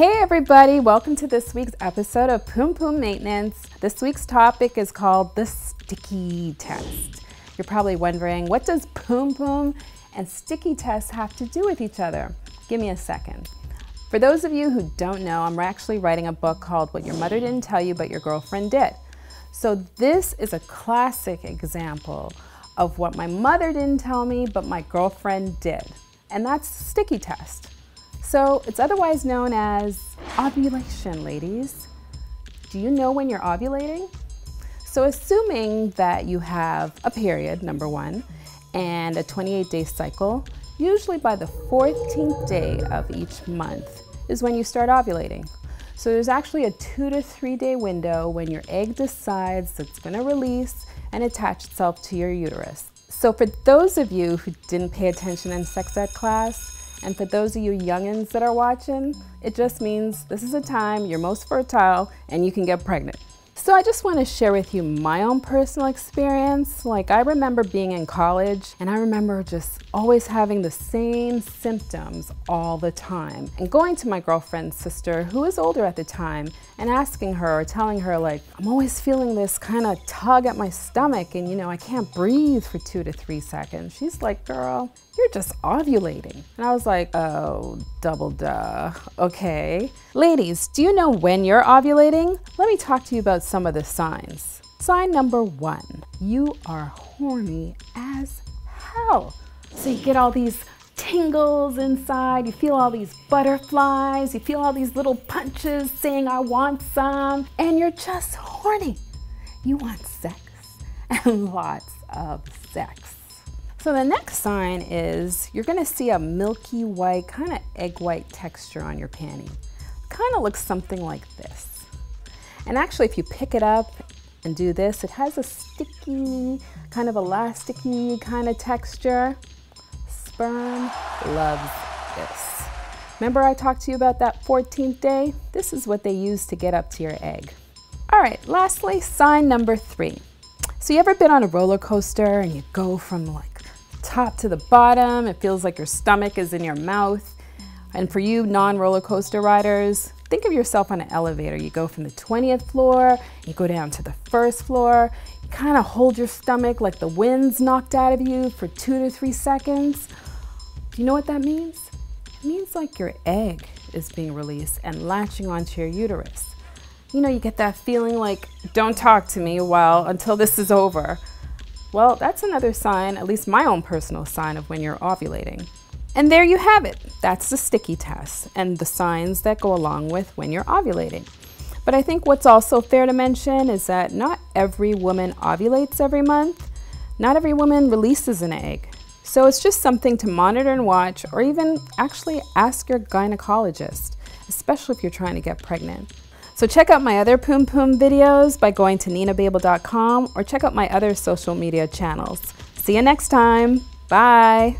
Hey everybody, welcome to this week's episode of PUM Maintenance. This week's topic is called the sticky test. You're probably wondering, what does PUM and sticky test have to do with each other? Give me a second. For those of you who don't know, I'm actually writing a book called What Your Mother Didn't Tell You But Your Girlfriend Did. So this is a classic example of what my mother didn't tell me but my girlfriend did. And that's the sticky test. So it's otherwise known as ovulation, ladies. Do you know when you're ovulating? So assuming that you have a period, number one, and a 28-day cycle, usually by the 14th day of each month is when you start ovulating. So there's actually a 2 to 3 day window when your egg decides it's going to release and attach itself to your uterus. So for those of you who didn't pay attention in sex ed class, and for those of you youngins that are watching, it just means this is a time you're most fertile and you can get pregnant. So I just want to share with you my own personal experience. Like, I remember being in college and I remember just always having the same symptoms all the time. And going to my girlfriend's sister, who was older at the time, and asking her or telling her, like, I'm always feeling this kind of tug at my stomach and, you know, I can't breathe for 2 to 3 seconds. She's like, girl, you're just ovulating. And I was like, oh, double duh, okay. Ladies, do you know when you're ovulating? Let me talk to you about some of the signs. Sign number 1, you are horny as hell. So you get all these tingles inside, you feel all these butterflies, you feel all these little punches saying I want some, and you're just horny. You want sex, and lots of sex. So the next sign is you're gonna see a milky white, kind of egg white texture on your panty. Kind of looks something like this. And actually, if you pick it up and do this, it has a sticky, kind of elasticy kind of texture. Sperm loves this. Remember I talked to you about that 14th day? This is what they use to get up to your egg. All right, lastly, sign number 3. So you ever been on a roller coaster and you go from like top to the bottom, it feels like your stomach is in your mouth. And for you non-roller coaster riders, think of yourself on an elevator. You go from the 20th floor, you go down to the 1st floor, you kind of hold your stomach like the wind's knocked out of you for 2 to 3 seconds. Do you know what that means? It means like your egg is being released and latching onto your uterus. You know, you get that feeling like, don't talk to me until this is over. Well, that's another sign, at least my own personal sign, of when you're ovulating. And there you have it. That's the sticky test and the signs that go along with when you're ovulating. But I think what's also fair to mention is that not every woman ovulates every month. Not every woman releases an egg. So it's just something to monitor and watch, or even actually ask your gynecologist, especially if you're trying to get pregnant. So check out my other PUM videos by going to ninababel.com or check out my other social media channels. See you next time. Bye.